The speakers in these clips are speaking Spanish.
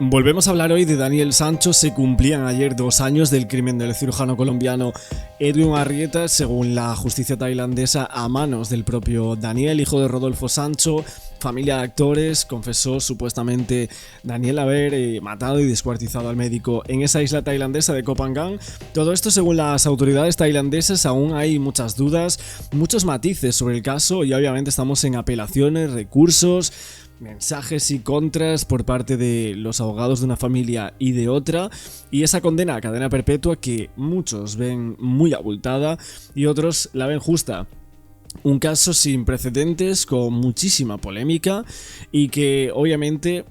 Volvemos a hablar hoy de Daniel Sancho. Se cumplían ayer 2 años del crimen del cirujano colombiano Edwin Arrieta, según la justicia tailandesa, a manos del propio Daniel, hijo de Rodolfo Sancho. Familia de actores confesó supuestamente Daniel haber matado y descuartizado al médico en esa isla tailandesa de Koh Phangan. Todo esto, según las autoridades tailandesas, aún hay muchas dudas, muchos matices sobre el caso y obviamente estamos en apelaciones, recursos, mensajes y contras por parte de los abogados de una familia y de otra, y esa condena a cadena perpetua que muchos ven muy abultada y otros la ven justa. Un caso sin precedentes, con muchísima polémica y que obviamente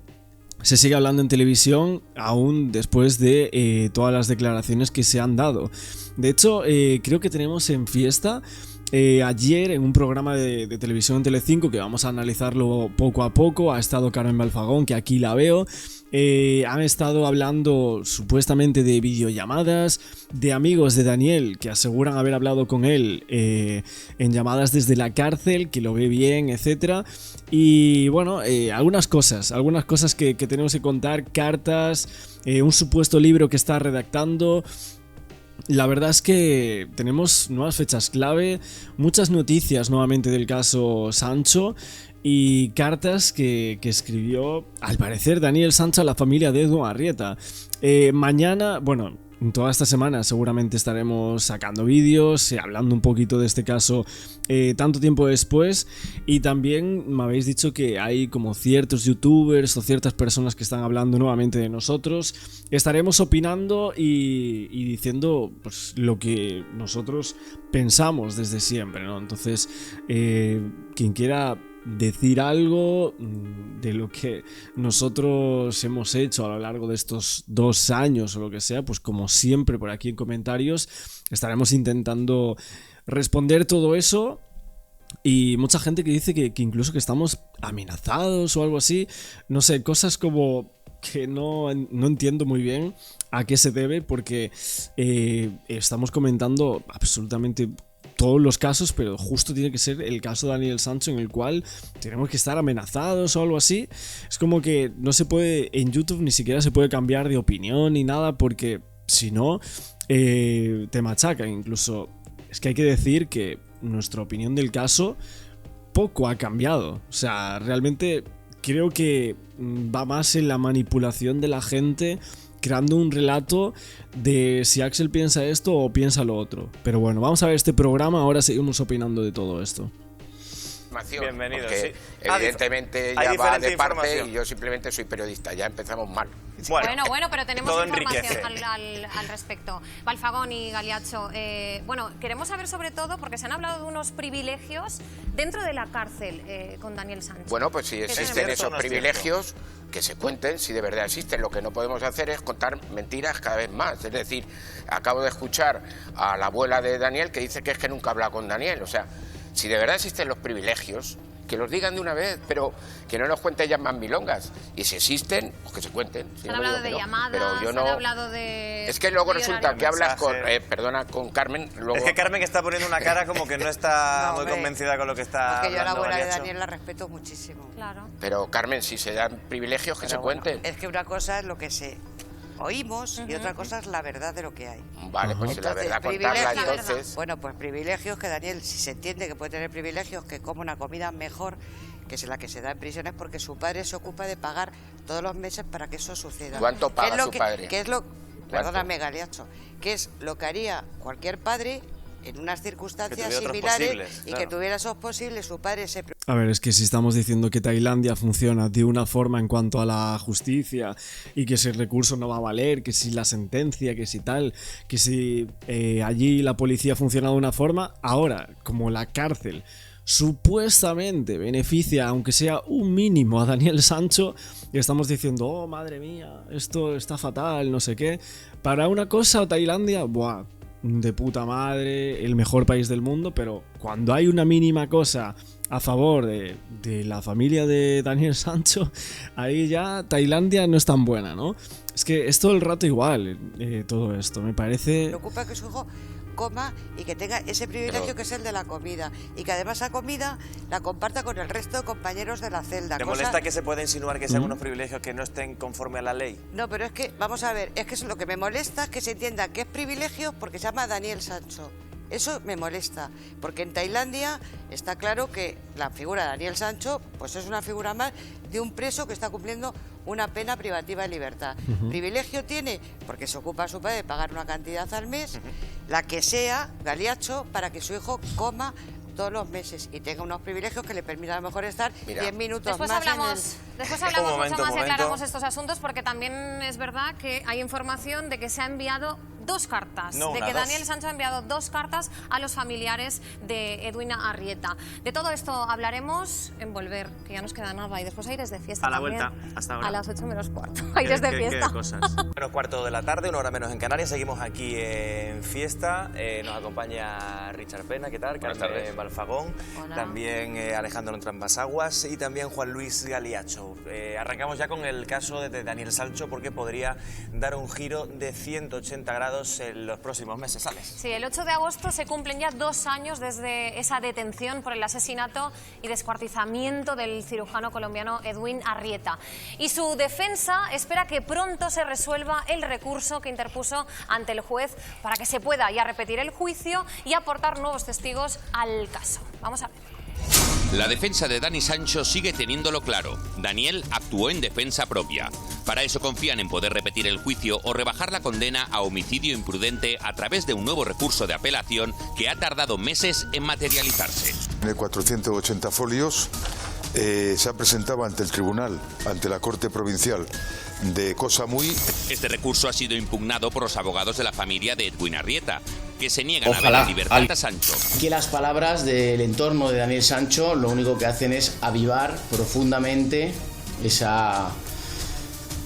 se sigue hablando en televisión aún después de todas las declaraciones que se han dado. De hecho, creo que tenemos en fiesta ayer en un programa de televisión en Telecinco, que vamos a analizarlo poco a poco. Ha estado Carmen Balfagón, que aquí la veo. Han estado hablando supuestamente de videollamadas, de amigos de Daniel que aseguran haber hablado con él en llamadas desde la cárcel, que lo ve bien, etc. Y bueno, algunas cosas que tenemos que contar, cartas, un supuesto libro que está redactando. La verdad es que tenemos nuevas fechas clave, muchas noticias nuevamente del caso Sancho y cartas que escribió, al parecer, Daniel Sancho a la familia de Edwin Arrieta. Mañana, bueno, toda esta semana seguramente estaremos sacando vídeos, hablando un poquito de este caso tanto tiempo después, y también me habéis dicho que hay como ciertos youtubers o ciertas personas que están hablando nuevamente de nosotros. Estaremos opinando y diciendo pues lo que nosotros pensamos desde siempre, ¿no? Entonces, quien quiera decir algo de lo que nosotros hemos hecho a lo largo de estos 2 años o lo que sea, pues como siempre por aquí en comentarios estaremos intentando responder todo eso. Y mucha gente que dice que incluso que estamos amenazados o algo así, no sé, cosas como que no entiendo muy bien a qué se debe, porque estamos comentando absolutamente todos los casos, pero justo tiene que ser el caso de Daniel Sancho en el cual tenemos que estar amenazados o algo así. Es como que no se puede, en YouTube ni siquiera se puede cambiar de opinión ni nada, porque si no te machacan. Incluso es que hay que decir que nuestra opinión del caso poco ha cambiado. O sea, realmente creo que va más en la manipulación de la gente, creando un relato de si Axel piensa esto o piensa lo otro. Pero bueno, vamos a ver este programa, ahora seguimos opinando de todo esto. Bienvenido, sí. Evidentemente ya va de parte y yo simplemente soy periodista, ya empezamos mal. Bueno, pero tenemos información al respecto. Balfagón y Galiacho, bueno, queremos saber sobre todo, porque se han hablado de unos privilegios dentro de la cárcel con Daniel Sánchez. Bueno, pues si existen esos privilegios, que se cuenten, si de verdad existen. Lo que no podemos hacer es contar mentiras cada vez más. Es decir, acabo de escuchar a la abuela de Daniel que dice que es que nunca habla con Daniel. O sea, si de verdad existen los privilegios, que los digan de una vez, pero que no nos cuenten ya más milongas. Y si existen, pues que se cuenten. Se han hablado de llamadas, pero yo no... se han hablado de... Es que luego resulta que hablas con... con Carmen... Luego... Es que Carmen está poniendo una cara como que no está muy convencida con lo que está porque yo a la abuela de Galiacho. Daniel la respeto muchísimo. Claro. Pero Carmen, si se dan privilegios, que se cuenten. Es que una cosa es lo que oímos y otra cosa es la verdad de lo que hay. Vale, pues si la verdad contarla, entonces... Bueno, pues privilegios que Daniel, si se entiende que puede tener privilegios, que come una comida mejor que es la que se da en prisiones, porque su padre se ocupa de pagar todos los meses para que eso suceda. ¿Cuánto paga su padre? Perdóname, Galiacho, que es lo que haría cualquier padre en unas circunstancias similares y que tuviera esos posibles, su padre se... A ver, es que si estamos diciendo que Tailandia funciona de una forma en cuanto a la justicia y que si el recurso no va a valer, que si la sentencia, que si tal, que si allí la policía funciona de una forma, ahora, como la cárcel supuestamente beneficia, aunque sea un mínimo, a Daniel Sancho, y estamos diciendo, oh, madre mía, esto está fatal, no sé qué. Para una cosa, Tailandia, buah, de puta madre, el mejor país del mundo, pero cuando hay una mínima cosa a favor de la familia de Daniel Sancho, ahí ya Tailandia no es tan buena, ¿no? Es que es todo el rato igual, todo esto, me parece... Me preocupa que su hijo coma y que tenga ese privilegio que es el de la comida. Y que además esa comida la comparta con el resto de compañeros de la celda. ¿Te molesta que se pueda insinuar que sean unos privilegios que no estén conforme a la ley? No, pero es que, vamos a ver, es que lo que me molesta es que se entienda que es privilegio porque se llama Daniel Sancho. Eso me molesta, porque en Tailandia está claro que la figura de Daniel Sancho pues es una figura más de un preso que está cumpliendo una pena privativa de libertad. Privilegio tiene porque se ocupa a su padre de pagar una cantidad al mes, la que sea, Galiacho, para que su hijo coma todos los meses y tenga unos privilegios que le permitan a lo mejor estar 10 minutos después más Después hablamos mucho más y aclaramos estos asuntos, porque también es verdad que hay información de que se ha enviado 2 cartas, Daniel Sancho ha enviado 2 cartas a los familiares de Edwin Arrieta. De todo esto hablaremos en Volver, que ya nos queda nada, y después aires de fiesta. A la también, vuelta, hasta ahora. A las 8 menos cuarto, aires de fiesta. Menos cuarto de la tarde, 1 hora menos en Canarias, seguimos aquí en fiesta. Nos acompaña Richard Pena, ¿qué tal? Carmen Balfagón, también Alejandro Entrambas-Aguas y también Juan Luis Galiacho. Arrancamos ya con el caso de Daniel Sancho, porque podría dar un giro de 180 grados en los próximos meses, ¿sales? Sí, el 8 de agosto se cumplen ya 2 años desde esa detención por el asesinato y descuartizamiento del cirujano colombiano Edwin Arrieta. Y su defensa espera que pronto se resuelva el recurso que interpuso ante el juez para que se pueda ya repetir el juicio y aportar nuevos testigos al caso. Vamos a ver. La defensa de Dani Sancho sigue teniéndolo claro. Daniel actuó en defensa propia. Para eso confían en poder repetir el juicio o rebajar la condena a homicidio imprudente a través de un nuevo recurso de apelación que ha tardado meses en materializarse. De 480 folios se ha presentado ante el tribunal, ante la Corte Provincial de Cosamui. Este recurso ha sido impugnado por los abogados de la familia de Edwin Arrieta, que se niegan a ver en libertad a Sancho. Aquí las palabras del entorno de Daniel Sancho lo único que hacen es avivar profundamente esa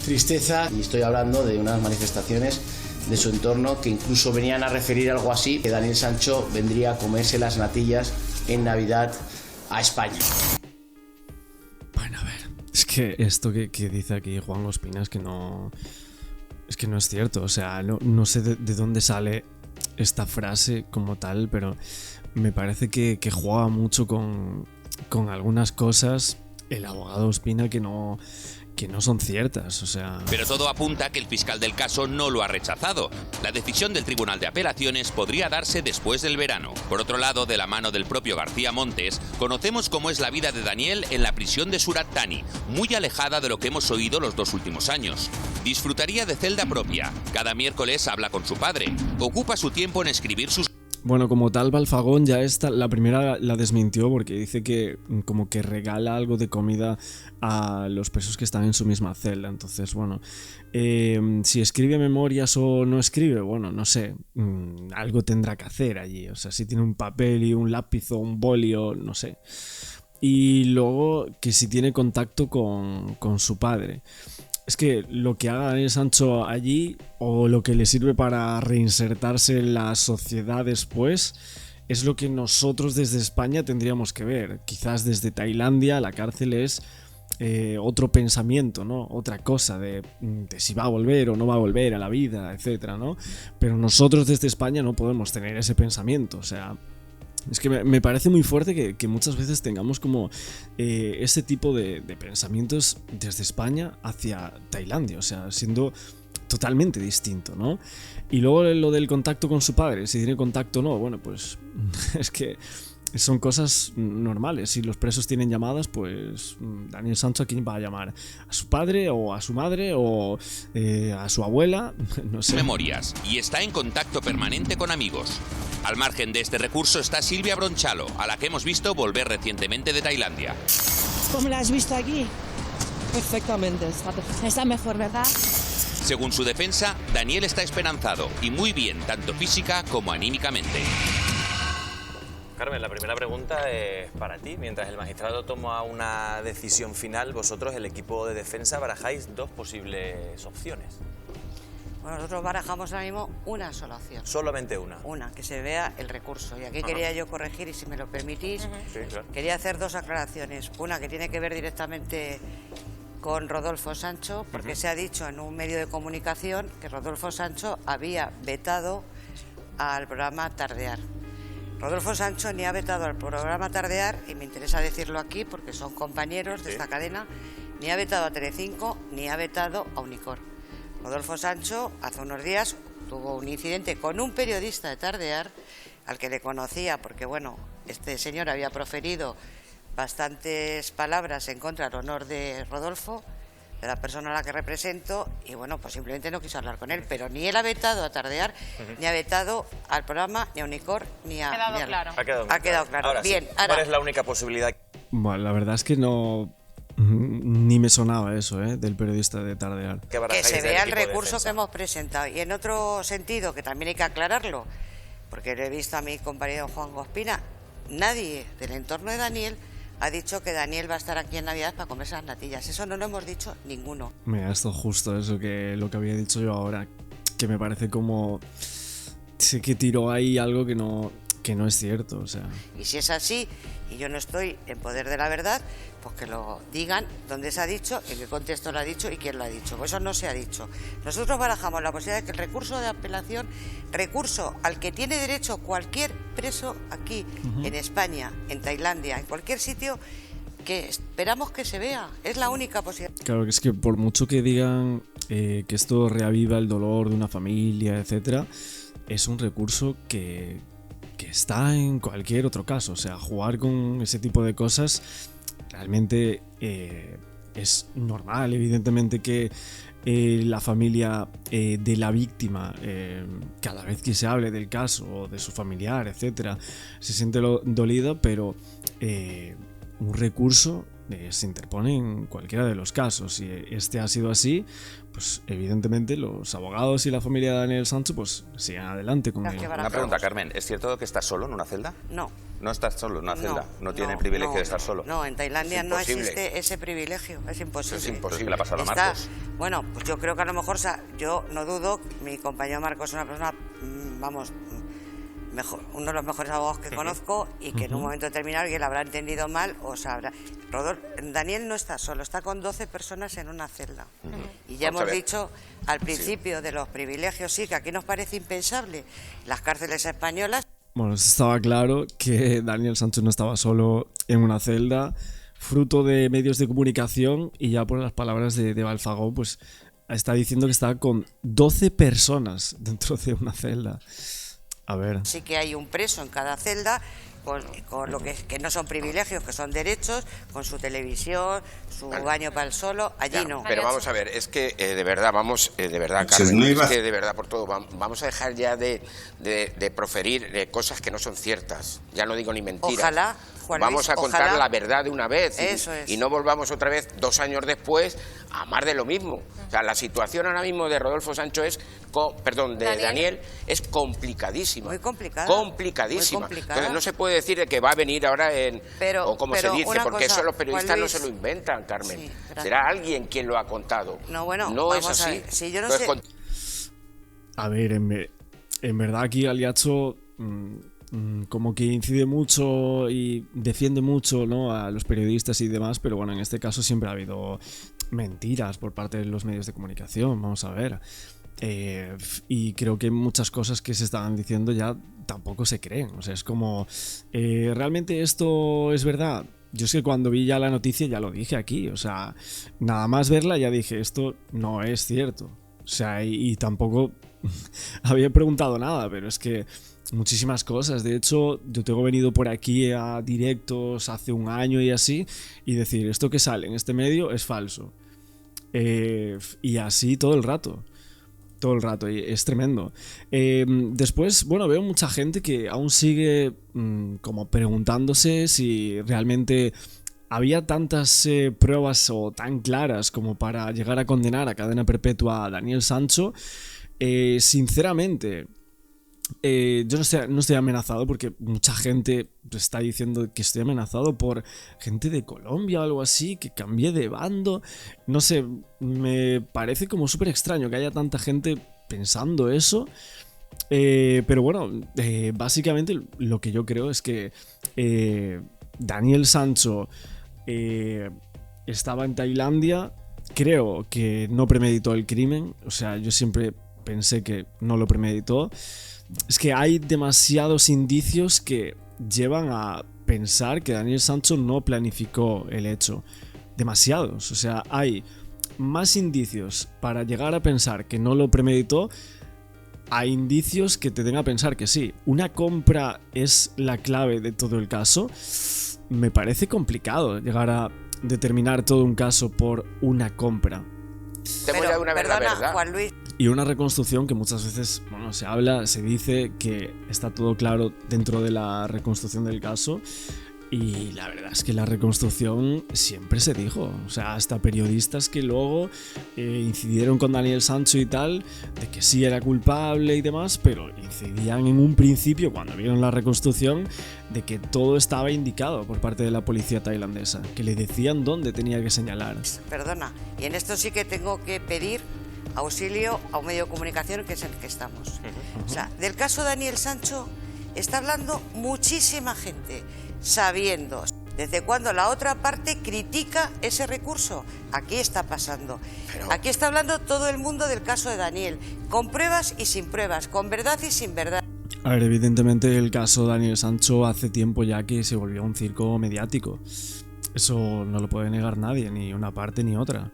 tristeza, y estoy hablando de unas manifestaciones de su entorno que incluso venían a referir algo así, que Daniel Sancho vendría a comerse las natillas en Navidad a España. Bueno, a ver, es que esto que dice aquí Juan Ospina es que no es cierto, o sea, no sé de dónde sale esta frase como tal, pero me parece que juega mucho con algunas cosas el abogado Ospina que no son ciertas, o sea... Pero todo apunta a que el fiscal del caso no lo ha rechazado. La decisión del Tribunal de Apelaciones podría darse después del verano. Por otro lado, de la mano del propio García Montes, conocemos cómo es la vida de Daniel en la prisión de Surat Thani, muy alejada de lo que hemos oído los 2 últimos años. Disfrutaría de celda propia. Cada miércoles habla con su padre. Ocupa su tiempo en escribir sus... Bueno, como tal, Balfagón ya la primera la desmintió, porque dice que como que regala algo de comida a los presos que están en su misma celda. Entonces, bueno, si escribe memorias o no escribe, bueno, no sé, algo tendrá que hacer allí. O sea, si tiene un papel y un lápiz o un bolio, no sé. Y luego que si tiene contacto con su padre. Es que lo que haga Daniel Sancho allí, o lo que le sirve para reinsertarse en la sociedad después, es lo que nosotros desde España tendríamos que ver. Quizás desde Tailandia la cárcel es otro pensamiento, ¿no? Otra cosa de si va a volver o no va a volver a la vida, etcétera, ¿no? Pero nosotros desde España no podemos tener ese pensamiento, o sea... Es que me parece muy fuerte que muchas veces tengamos como ese tipo de pensamientos desde España hacia Tailandia, o sea, siendo totalmente distinto, ¿no? Y luego lo del contacto con su padre, si tiene contacto o no, bueno, pues es que son cosas normales. Si los presos tienen llamadas, pues Daniel Sancho, ¿a quién va a llamar? ¿A su padre o a su madre o a su abuela? No sé. Memorias, y está en contacto permanente con amigos. Al margen de este recurso está Silvia Bronchalo, a la que hemos visto volver recientemente de Tailandia. ¿Cómo la has visto aquí? Perfectamente, está mejor, ¿verdad? Según su defensa, Daniel está esperanzado y muy bien, tanto física como anímicamente. Carmen, la primera pregunta es para ti. Mientras el magistrado toma una decisión final, vosotros, el equipo de defensa, barajáis 2 posibles opciones. Bueno, nosotros barajamos ahora mismo una sola opción. Solamente una. Una, que se vea el recurso. Y aquí quería yo corregir, y si me lo permitís, Sí, claro. quería hacer 2 aclaraciones. Una que tiene que ver directamente con Rodolfo Sancho, porque se ha dicho en un medio de comunicación que Rodolfo Sancho había vetado al programa Tardear. Rodolfo Sancho ni ha vetado al programa Tardear, y me interesa decirlo aquí porque son compañeros de esta cadena, ni ha vetado a Telecinco, ni ha vetado a Unicor. Rodolfo Sancho hace unos días tuvo un incidente con un periodista de Tardear, al que le conocía porque, bueno, este señor había proferido bastantes palabras en contra del honor de Rodolfo, de la persona a la que represento, y bueno, pues simplemente no quiso hablar con él, pero ni él ha vetado a Tardear, ni ha vetado al programa, ni a Unicor, ni a... Ha quedado claro. Ha quedado claro. Ahora, bien, sí, ¿cuál es la única posibilidad? Bueno, la verdad es que no... Ni me sonaba eso, del periodista de Tardear. Que se vea el recurso que hemos presentado. Y en otro sentido, que también hay que aclararlo, porque lo he visto a mi compañero Juan Ospina, nadie del entorno de Daniel ha dicho que Daniel va a estar aquí en Navidad para comerse las natillas. Eso no lo hemos dicho ninguno. Mira, esto justo eso que lo que había dicho yo ahora, que me parece como... Sé que tiró ahí algo que no es cierto, o sea... Y si es así, y yo no estoy en poder de la verdad, pues que lo digan dónde se ha dicho, en qué contexto lo ha dicho y quién lo ha dicho. Pues eso no se ha dicho. Nosotros barajamos la posibilidad de que el recurso de apelación, recurso al que tiene derecho cualquier preso aquí, en España, en Tailandia, en cualquier sitio, que esperamos que se vea. Es la única posibilidad. Claro, que es que por mucho que digan que esto reaviva el dolor de una familia, etcétera, es un recurso que está en cualquier otro caso. O sea, jugar con ese tipo de cosas realmente es normal. Evidentemente que la familia de la víctima, cada vez que se hable del caso o de su familiar, etcétera, se siente dolida, pero un recurso se interpone en cualquiera de los casos. Si este ha sido así, pues evidentemente los abogados y la familia de Daniel Sancho pues sigan adelante con él. Una pregunta, Carmen, ¿es cierto que estás solo en una celda? No. ¿No estás solo en una celda? ¿No tiene el privilegio de estar solo? No, en Tailandia no existe ese privilegio, es imposible. Es imposible. ¿Qué le ha pasado a Marcos? Bueno, pues yo creo que a lo mejor, yo no dudo, mi compañero Marcos es una persona, mejor, uno de los mejores abogados que conozco, y que en un momento determinado alguien lo habrá entendido mal o sabrá. Daniel no está solo, está con 12 personas en una celda. Y ya hemos dicho al principio de los privilegios, sí, que aquí nos parece impensable. Las cárceles españolas... Bueno, estaba claro que Daniel Sancho no estaba solo en una celda, fruto de medios de comunicación, y ya por las palabras de Balfagón, pues está diciendo que está con 12 personas dentro de una celda. A ver. Sí que hay un preso en cada celda, con lo que no son privilegios, que son derechos, con su televisión, su baño para el solo, allí ya, no. Pero vamos a ver, es que de verdad, Carmen, es que de verdad por todo, vamos a dejar ya de proferir cosas que no son ciertas, ya no digo ni mentiras. Ojalá, Juan Luis, vamos a contar ojalá. La verdad de una vez y no volvamos otra vez 2 años después a más de lo mismo. O sea, la situación ahora mismo de Rodolfo Sancho Daniel es complicadísima. Muy complicada. Complicadísima. Muy complicada. Entonces no se puede decir que va a venir ahora o como se dice, porque eso los periodistas no se lo inventan, Carmen. Sí, será alguien quien lo ha contado. No, bueno, no es así. A ver. Si yo no sé... A ver, en verdad aquí Galiacho como que incide mucho y defiende mucho, ¿no?, a los periodistas y demás, pero bueno, en este caso siempre ha habido mentiras por parte de los medios de comunicación, vamos a ver. Y creo que muchas cosas que se estaban diciendo ya tampoco se creen. O sea, es como, ¿realmente esto es verdad? Yo es que cuando vi ya la noticia ya lo dije aquí. O sea, nada más verla ya dije, esto no es cierto. O sea, y tampoco había preguntado nada, pero es que muchísimas cosas. De hecho, yo tengo venido por aquí a directos hace un año y así, y decir, esto que sale en este medio es falso. Y así todo el rato, y es tremendo. Después, bueno, veo mucha gente que aún sigue como preguntándose si realmente había tantas pruebas o tan claras como para llegar a condenar a cadena perpetua a Daniel Sancho. Sinceramente, yo no estoy amenazado, porque mucha gente está diciendo que estoy amenazado por gente de Colombia o algo así, que cambié de bando. No sé, me parece como súper extraño que haya tanta gente pensando eso. Pero bueno, básicamente lo que yo creo es que Daniel Sancho estaba en Tailandia. Creo que no premeditó el crimen. O sea, yo siempre pensé que no lo premeditó. es que hay demasiados indicios que llevan a pensar que Daniel Sancho no planificó el hecho. Demasiados, o sea, hay más indicios para llegar a pensar que no lo premeditó. Hay indicios que te den a pensar que sí. ¿Una compra es la clave de todo el caso? Me parece complicado llegar a determinar todo un caso por una compra. Perdona, Juan Luis. Y una reconstrucción que muchas veces, bueno, se habla, se dice que está todo claro dentro de la reconstrucción del caso. Y la verdad es que la reconstrucción siempre se dijo, o sea, hasta periodistas que luego incidieron con Daniel Sancho y tal, de que sí era culpable y demás, pero incidían en un principio, cuando vieron la reconstrucción, de que todo estaba indicado por parte de la policía tailandesa, que le decían dónde tenía que señalar. Perdona, y en esto sí que tengo que pedir auxilio a un medio de comunicación que es el que estamos. O sea, del caso Daniel Sancho está hablando muchísima gente, sabiendo desde cuándo la otra parte critica ese recurso. Aquí está pasando. Aquí está hablando todo el mundo del caso de Daniel, con pruebas y sin pruebas, con verdad y sin verdad. A ver, evidentemente el caso Daniel Sancho hace tiempo ya que se volvió un circo mediático. Eso no lo puede negar nadie, ni una parte ni otra.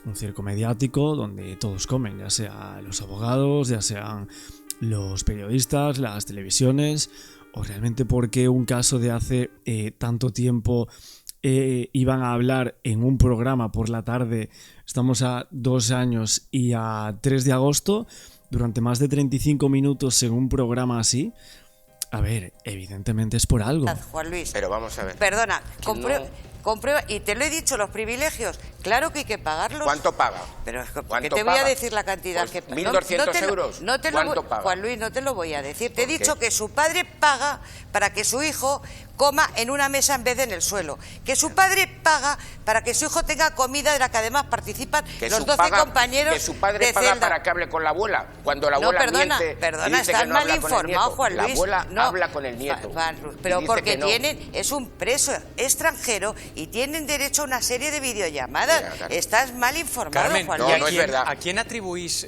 Un circo mediático donde todos comen, ya sea los abogados, ya sean los periodistas, las televisiones, o realmente porque un caso de hace tanto tiempo iban a hablar en un programa por la tarde. Estamos a 2 años y a 3 de agosto, durante más de 35 minutos en un programa así. A ver, evidentemente es por algo. Juan Luis. Pero vamos a ver. Perdona, comprueba, y te lo he dicho, los privilegios, claro que hay que pagarlos. ¿Cuánto paga? Pero es que te voy a decir la cantidad pues que... 1.200 euros. ¿Cuánto paga? Juan Luis, no te lo voy a decir. Te he dicho que su padre paga para que su hijo coma en una mesa en vez de en el suelo. Que su padre paga para que su hijo tenga comida de la que además participan los 12 compañeros. Que su padre paga para que hable con la abuela. Cuando la abuela miente, perdona, dice estás que no mal habla con el informado, nieto. Juan Luis. La abuela habla con el nieto. Pero porque es un preso extranjero y tienen derecho a una serie de videollamadas. Mira, estás mal informado, Carmen, Juan no, Luis. no es verdad. ¿A quién atribuís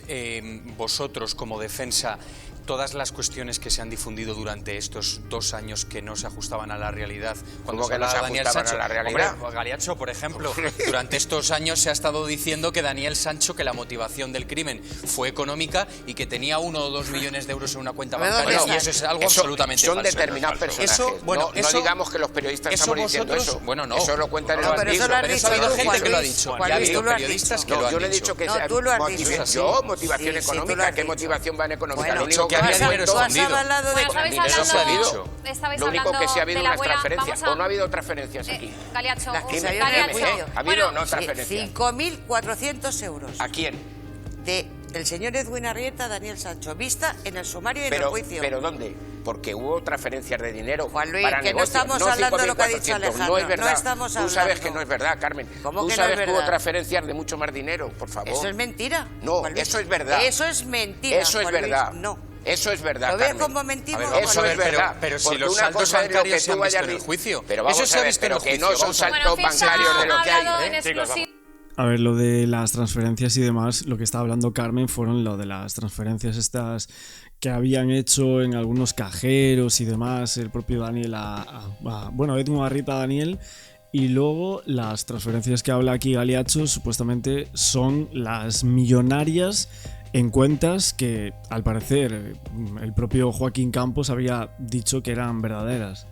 vosotros como defensa todas las cuestiones que se han difundido durante estos 2 años que no se ajustaban a la realidad? ¿Cómo que no se ajustaban a la realidad? Hombre, Galiacho, por ejemplo, durante estos años se ha estado diciendo que Daniel Sancho, que la motivación del crimen fue económica y que tenía 1 o 2 millones de euros en una cuenta bancaria, y eso es algo absolutamente falso. Son determinados personajes. No digamos que los periodistas estamos diciendo eso. Bueno, no. Eso lo cuentan en los libros. Pero eso ha habido gente que lo ha dicho. Ya ha habido periodistas que lo han dicho. Yo no he dicho que sea motivación económica. ¿Qué motivación va en económica? Lo único que había dinero escondido. Lo único que sí ha habido unas transferencias. ¿O no ha habido transferencias aquí? Galiacho, ¿Ha habido o no transferencias? 5.400 euros. ¿A quién? Del señor Edwin Arrieta a Daniel Sancho, vista en el sumario y en el juicio. ¿Pero dónde? Porque hubo transferencias de dinero. Juan Luis, para que negocios. no estamos hablando de lo que ha dicho Alejandro. No es verdad. No estamos hablando. Tú sabes que no es verdad, Carmen. ¿Cómo Tú que sabes no es que hubo verdad? transferencias de mucho más dinero, por favor. Eso es mentira. No, eso es verdad. Eso es mentira. Eso es Juan Luis. verdad. No. Eso es verdad, ¿Lo ves Carmen. como mentira? Eso es verdad. Pero si Porque los una saldos cosa es lo que bancarios se tú han visto vayas en el a juicio. Pero vamos Eso se a ha ver, visto en pero el que juicio. no son saldos bancarios de lo que hay. Chicos, vamos. A ver, lo de las transferencias y demás, lo que estaba hablando Carmen fueron lo de las transferencias estas que habían hecho en algunos cajeros y demás, el propio Daniel bueno, Edwin Arrieta a Daniel, y luego las transferencias que habla aquí Galiacho supuestamente son las millonarias en cuentas que al parecer el propio Joaquín Campos había dicho que eran verdaderas.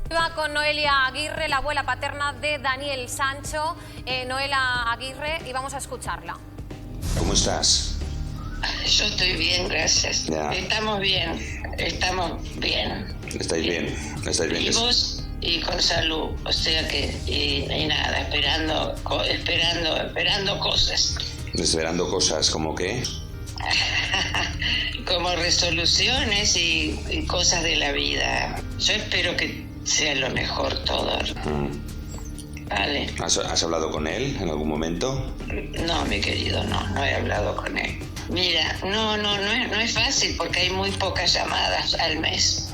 Va con Noelia Aguirre, la abuela paterna de Daniel Sancho. Noelia Aguirre, y vamos a escucharla. ¿Cómo estás? Yo estoy bien, gracias. Ya. Estamos bien. ¿Estáis bien? Vivos y con salud, o sea que y nada, esperando cosas. Esperando cosas, ¿como qué? Como resoluciones y cosas de la vida. Yo espero que sea lo mejor todo. Vale. ¿Has hablado con él en algún momento? No, mi querido, no he hablado con él. Mira, no es fácil porque hay muy pocas llamadas al mes.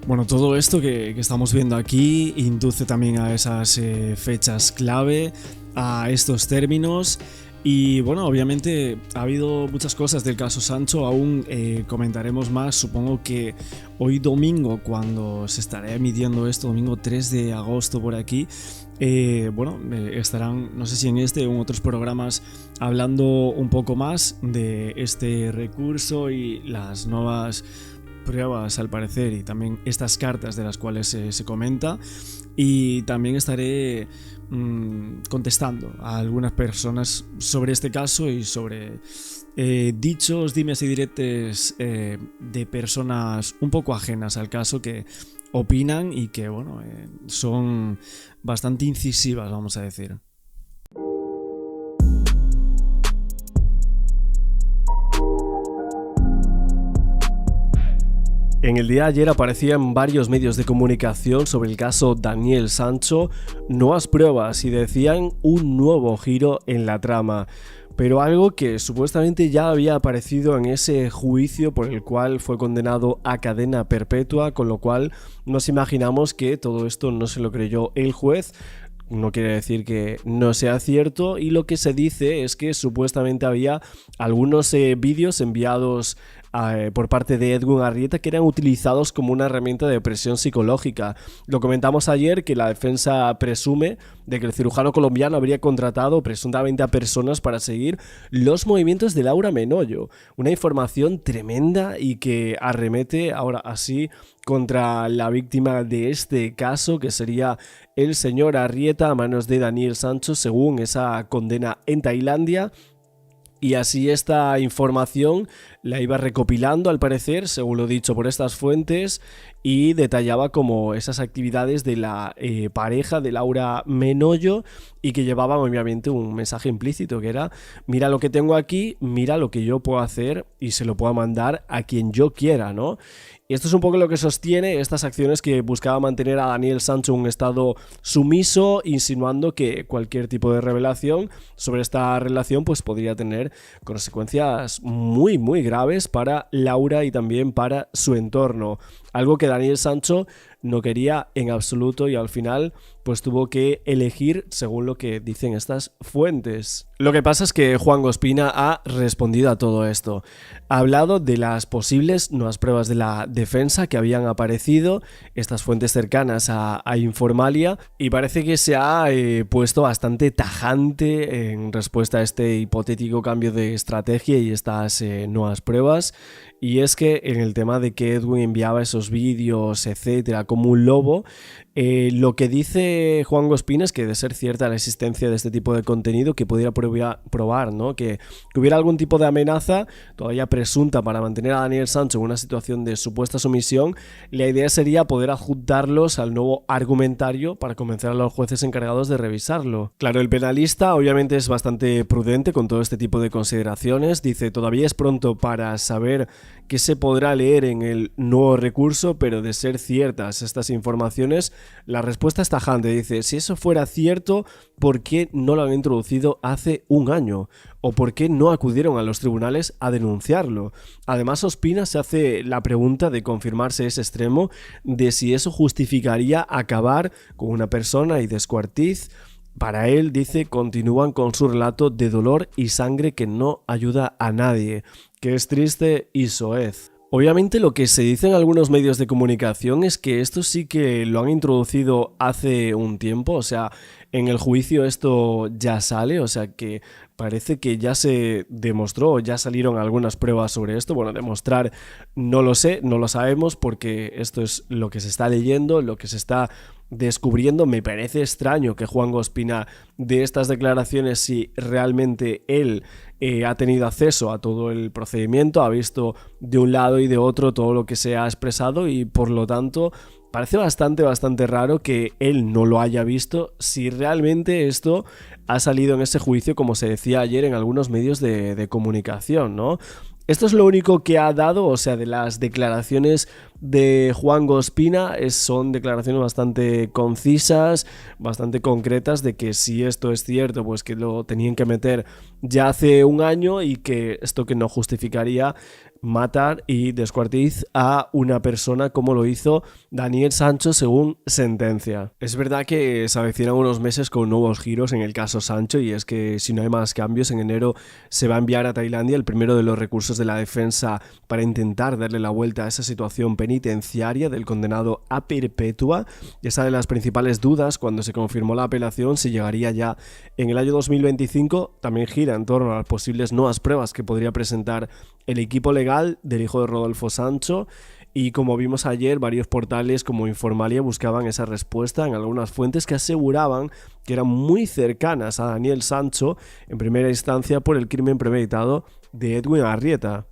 Bueno, todo esto que estamos viendo aquí induce también a esas fechas clave, a estos términos. Y bueno, obviamente ha habido muchas cosas del caso Sancho, aún comentaremos más, supongo que hoy domingo, cuando se estará emitiendo esto, domingo 3 de agosto por aquí, estarán, no sé si en este o en otros programas, hablando un poco más de este recurso y las nuevas pruebas al parecer, y también estas cartas de las cuales se comenta, y también estaré contestando a algunas personas sobre este caso y sobre dichos, dimes y diretes de personas un poco ajenas al caso que opinan y que son bastante incisivas, vamos a decir. En el día de ayer aparecían varios medios de comunicación sobre el caso Daniel Sancho, nuevas pruebas y decían un nuevo giro en la trama, pero algo que supuestamente ya había aparecido en ese juicio por el cual fue condenado a cadena perpetua, con lo cual nos imaginamos que todo esto no se lo creyó el juez. No quiere decir que no sea cierto, y lo que se dice es que supuestamente había algunos vídeos enviados por parte de Edwin Arrieta que eran utilizados como una herramienta de presión psicológica. Lo comentamos ayer, que la defensa presume de que el cirujano colombiano habría contratado presuntamente a personas para seguir los movimientos de Laura Menoyo. Una información tremenda y que arremete ahora así contra la víctima de este caso, que sería el señor Arrieta, a manos de Daniel Sancho, según esa condena en Tailandia. Y así esta información la iba recopilando, al parecer, según lo dicho por estas fuentes, y detallaba como esas actividades de la pareja de Laura Menoyo, y que llevaban obviamente un mensaje implícito, que era: mira lo que tengo aquí, mira lo que yo puedo hacer y se lo puedo mandar a quien yo quiera, ¿no? Y esto es un poco lo que sostiene estas acciones que buscaba mantener a Daniel Sancho en un estado sumiso, insinuando que cualquier tipo de revelación sobre esta relación pues podría tener consecuencias muy muy graves para Laura y también para su entorno. Algo que Daniel Sancho no quería en absoluto, y al final pues tuvo que elegir según lo que dicen estas fuentes. Lo que pasa es que Juan Ospina ha respondido a todo esto. Ha hablado de las posibles nuevas pruebas de la defensa que habían aparecido, estas fuentes cercanas a Informalia, y parece que se ha puesto bastante tajante en respuesta a este hipotético cambio de estrategia y estas nuevas pruebas. Y es que en el tema de que Edwin enviaba esos vídeos, etcétera, como un lobo, lo que dice Juan Ospina es que, de ser cierta la existencia de este tipo de contenido, que pudiera probar, ¿no? Que hubiera algún tipo de amenaza todavía presunta para mantener a Daniel Sancho en una situación de supuesta sumisión, la idea sería poder adjuntarlos al nuevo argumentario para convencer a los jueces encargados de revisarlo. Claro, el penalista obviamente es bastante prudente con todo este tipo de consideraciones. Dice: todavía es pronto para saber qué se podrá leer en el nuevo recurso, pero de ser ciertas estas informaciones, la respuesta es tajante. Dice: si eso fuera cierto, ¿por qué no lo han introducido hace un año? ¿O por qué no acudieron a los tribunales a denunciarlo? Además, Ospina se hace la pregunta, de confirmarse ese extremo, de si eso justificaría acabar con una persona y descuartiz. Para él, dice, continúan con su relato de dolor y sangre que no ayuda a nadie, que es triste y soez. Obviamente lo que se dice en algunos medios de comunicación es que esto sí que lo han introducido hace un tiempo, o sea, en el juicio esto ya sale, o sea que parece que ya se demostró, ya salieron algunas pruebas sobre esto. Bueno, demostrar no lo sé, no lo sabemos, porque esto es lo que se está leyendo, lo que se está descubriendo. Me parece extraño que Juan Ospina dé estas declaraciones si realmente él ha tenido acceso a todo el procedimiento, ha visto de un lado y de otro todo lo que se ha expresado, y por lo tanto parece bastante raro que él no lo haya visto, si realmente esto ha salido en ese juicio, como se decía ayer en algunos medios de comunicación, ¿no? Esto es lo único que ha dado, o sea, de las declaraciones de Juanjo Ospina son declaraciones bastante concisas, bastante concretas de que si esto es cierto, pues que lo tenían que meter ya hace un año y que esto que no justificaría matar y descuartizar a una persona como lo hizo Daniel Sancho según sentencia. Es verdad que se avecinan unos meses con nuevos giros en el caso Sancho, y es que si no hay más cambios, en enero se va a enviar a Tailandia el primero de los recursos de la defensa para intentar darle la vuelta a esa situación penitenciaria del condenado a perpetua. Esa de las principales dudas cuando se confirmó la apelación si llegaría ya en el año 2025 también gira en torno a las posibles nuevas pruebas que podría presentar el equipo legal del hijo de Rodolfo Sancho, y como vimos ayer, varios portales como Informalia buscaban esa respuesta en algunas fuentes que aseguraban que eran muy cercanas a Daniel Sancho en primera instancia por el crimen premeditado de Edwin Arrieta,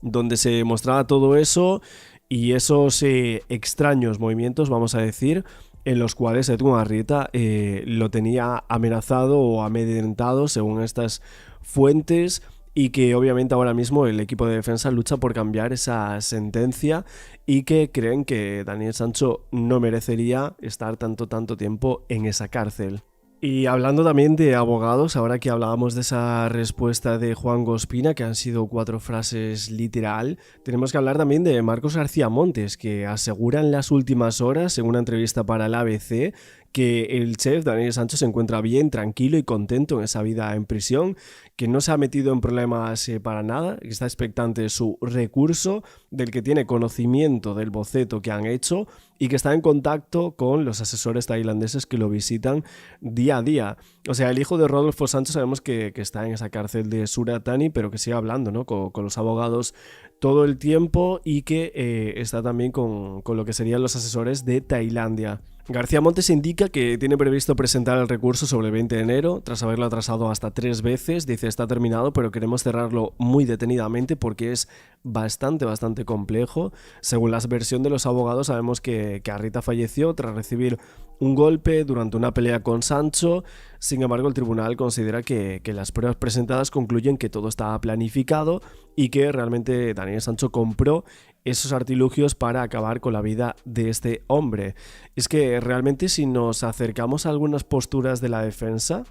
donde se mostraba todo eso y esos extraños movimientos, vamos a decir, en los cuales Edwin Arrieta lo tenía amenazado o amedrentado según estas fuentes, y que obviamente ahora mismo el equipo de defensa lucha por cambiar esa sentencia y que creen que Daniel Sancho no merecería estar tanto tiempo en esa cárcel. Y hablando también de abogados, ahora que hablábamos de esa respuesta de Juanjo Ospina, que han sido 4 frases literal, tenemos que hablar también de Marcos García Montes, que asegura en las últimas horas, en una entrevista para el ABC, que el chef Daniel Sancho se encuentra bien, tranquilo y contento en esa vida en prisión, que no se ha metido en problemas para nada, que está expectante de su recurso, del que tiene conocimiento del boceto que han hecho y que está en contacto con los asesores tailandeses que lo visitan día a día. O sea, el hijo de Rodolfo Sancho sabemos que está en esa cárcel de Surat Thani, pero que sigue hablando, ¿no?, con los abogados todo el tiempo, y que está también con lo que serían los asesores de Tailandia. García Montes indica que tiene previsto presentar el recurso sobre el 20 de enero, tras haberlo atrasado hasta 3 veces. Dice, está terminado, pero queremos cerrarlo muy detenidamente porque es bastante complejo. Según la versión de los abogados, sabemos que Arrieta falleció tras recibir un golpe durante una pelea con Sancho. Sin embargo, el tribunal considera que las pruebas presentadas concluyen que todo estaba planificado y que realmente Daniel Sancho compró esos artilugios para acabar con la vida de este hombre. Es que realmente si nos acercamos a algunas posturas de la defensa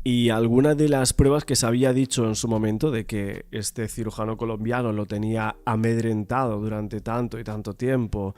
y alguna de las pruebas que se había dicho en su momento de que este cirujano colombiano lo tenía amedrentado durante tanto tiempo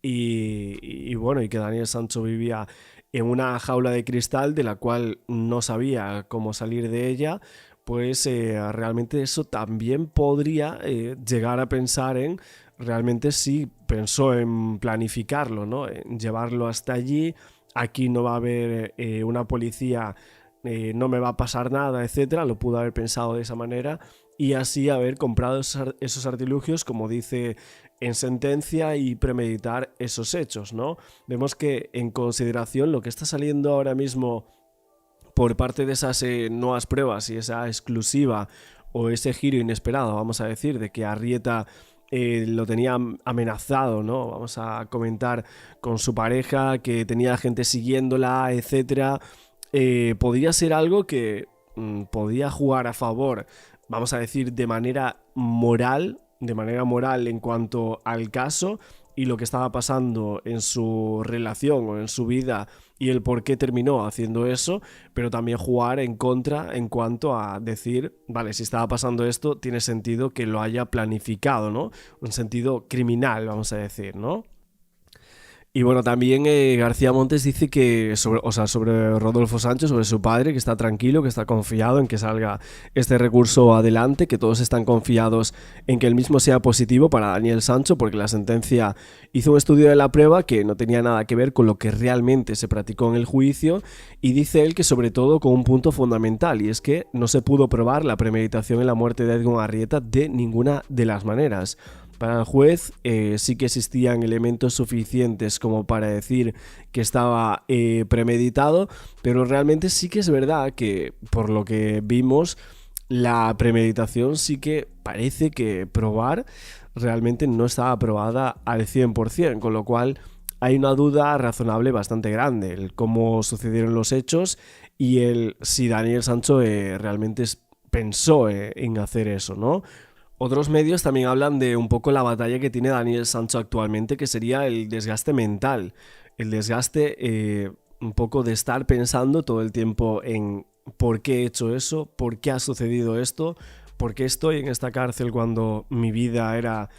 y bueno, y que Daniel Sancho vivía en una jaula de cristal de la cual no sabía cómo salir de ella, pues realmente eso también podría llegar a pensar en realmente si pensó en planificarlo, ¿no?, en llevarlo hasta allí. Aquí no va a haber una policía, no me va a pasar nada, etcétera. Lo pudo haber pensado de esa manera y así haber comprado esos artilugios, como dice en sentencia, y premeditar esos hechos, ¿no? Vemos que en consideración lo que está saliendo ahora mismo por parte de esas nuevas pruebas y esa exclusiva o ese giro inesperado, vamos a decir, de que Arrieta lo tenía amenazado, ¿no?, vamos a comentar, con su pareja, que tenía gente siguiéndola, etcétera, podría ser algo que podía jugar a favor, vamos a decir, de manera moral en cuanto al caso y lo que estaba pasando en su relación o en su vida y el por qué terminó haciendo eso, pero también jugar en contra en cuanto a decir, vale, si estaba pasando esto, tiene sentido que lo haya planificado, ¿no? Un sentido criminal, vamos a decir, ¿no? Y bueno, también García Montes dice que sobre Rodolfo Sancho, sobre su padre, que está tranquilo, que está confiado en que salga este recurso adelante, que todos están confiados en que el mismo sea positivo para Daniel Sancho, porque la sentencia hizo un estudio de la prueba que no tenía nada que ver con lo que realmente se practicó en el juicio, y dice él que sobre todo con un punto fundamental, y es que no se pudo probar la premeditación en la muerte de Edwin Arrieta de ninguna de las maneras. Para el juez sí que existían elementos suficientes como para decir que estaba premeditado, pero realmente sí que es verdad que, por lo que vimos, la premeditación sí que parece que probar realmente no estaba aprobada al 100%, con lo cual hay una duda razonable bastante grande, el cómo sucedieron los hechos y el si Daniel Sancho realmente pensó en hacer eso, ¿no? Otros medios también hablan de un poco la batalla que tiene Daniel Sancho actualmente, que sería el desgaste mental, el desgaste un poco de estar pensando todo el tiempo en por qué he hecho eso, por qué ha sucedido esto, por qué estoy en esta cárcel cuando mi vida era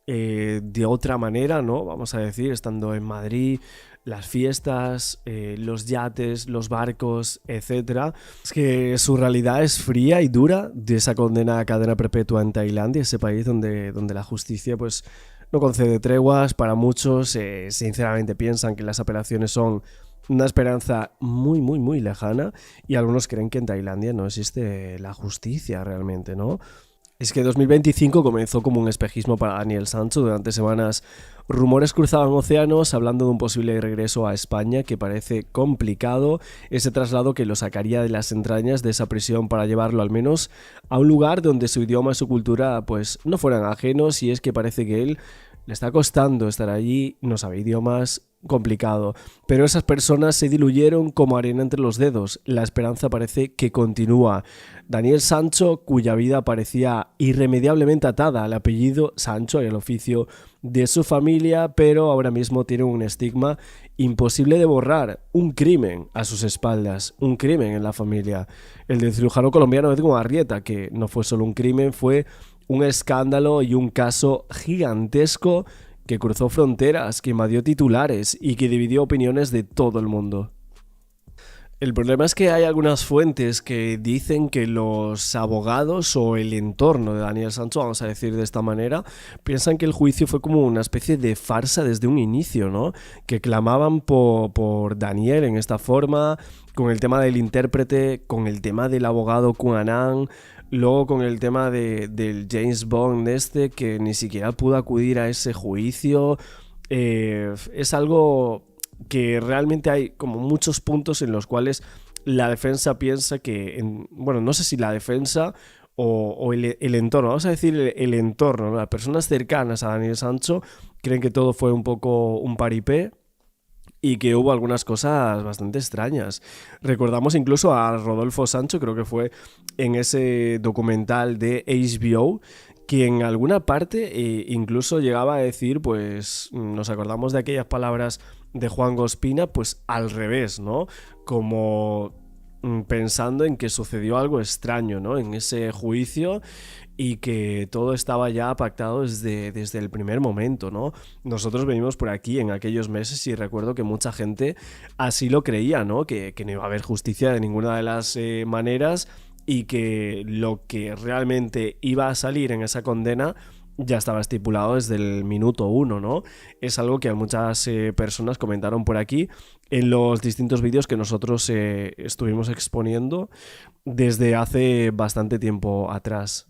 de otra manera, ¿no? Vamos a decir, estando en Madrid, las fiestas, los yates, los barcos, etc. Es que su realidad es fría y dura de esa condena a cadena perpetua en Tailandia, ese país donde la justicia pues no concede treguas. Para muchos sinceramente piensan que las apelaciones son una esperanza muy, muy, muy lejana, y algunos creen que en Tailandia no existe la justicia realmente, ¿no? Es que 2025 comenzó como un espejismo para Daniel Sancho. Durante semanas rumores cruzaban océanos hablando de un posible regreso a España, que parece complicado, ese traslado que lo sacaría de las entrañas de esa prisión para llevarlo al menos a un lugar donde su idioma y su cultura pues no fueran ajenos, y es que parece que él le está costando estar allí, no sabe idiomas, complicado. Pero esas personas se diluyeron como arena entre los dedos. La esperanza parece que continúa. Daniel Sancho, cuya vida parecía irremediablemente atada al apellido Sancho y al oficio de su familia, pero ahora mismo tiene un estigma imposible de borrar, un crimen a sus espaldas, un crimen en la familia. El del cirujano colombiano Edwin Arrieta, que no fue solo un crimen, fue un escándalo y un caso gigantesco que cruzó fronteras, que invadió titulares y que dividió opiniones de todo el mundo. El problema es que hay algunas fuentes que dicen que los abogados o el entorno de Daniel Sancho, vamos a decir de esta manera, piensan que el juicio fue como una especie de farsa desde un inicio, ¿no? Que clamaban por Daniel en esta forma, con el tema del intérprete, con el tema del abogado Kun Annan, luego con el tema del James Bond que ni siquiera pudo acudir a ese juicio. Es algo que realmente hay como muchos puntos en los cuales la defensa piensa que, bueno, no sé si la defensa o el entorno, vamos a decir el entorno, ¿no? Las personas cercanas a Daniel Sancho creen que todo fue un poco un paripé y que hubo algunas cosas bastante extrañas. Recordamos incluso a Rodolfo Sancho, creo que fue en ese documental de HBO, que en alguna parte incluso llegaba a decir, pues nos acordamos de aquellas palabras de Juan Ospina, pues al revés, ¿no? Como pensando en que sucedió algo extraño, ¿no? En ese juicio, y que todo estaba ya pactado desde el primer momento, ¿no? Nosotros venimos por aquí en aquellos meses y recuerdo que mucha gente así lo creía, ¿no? Que no iba a haber justicia de ninguna de las maneras, y que lo que realmente iba a salir en esa condena ya estaba estipulado desde el minuto 1, ¿no? Es algo que muchas personas comentaron por aquí en los distintos vídeos que nosotros estuvimos exponiendo desde hace bastante tiempo atrás.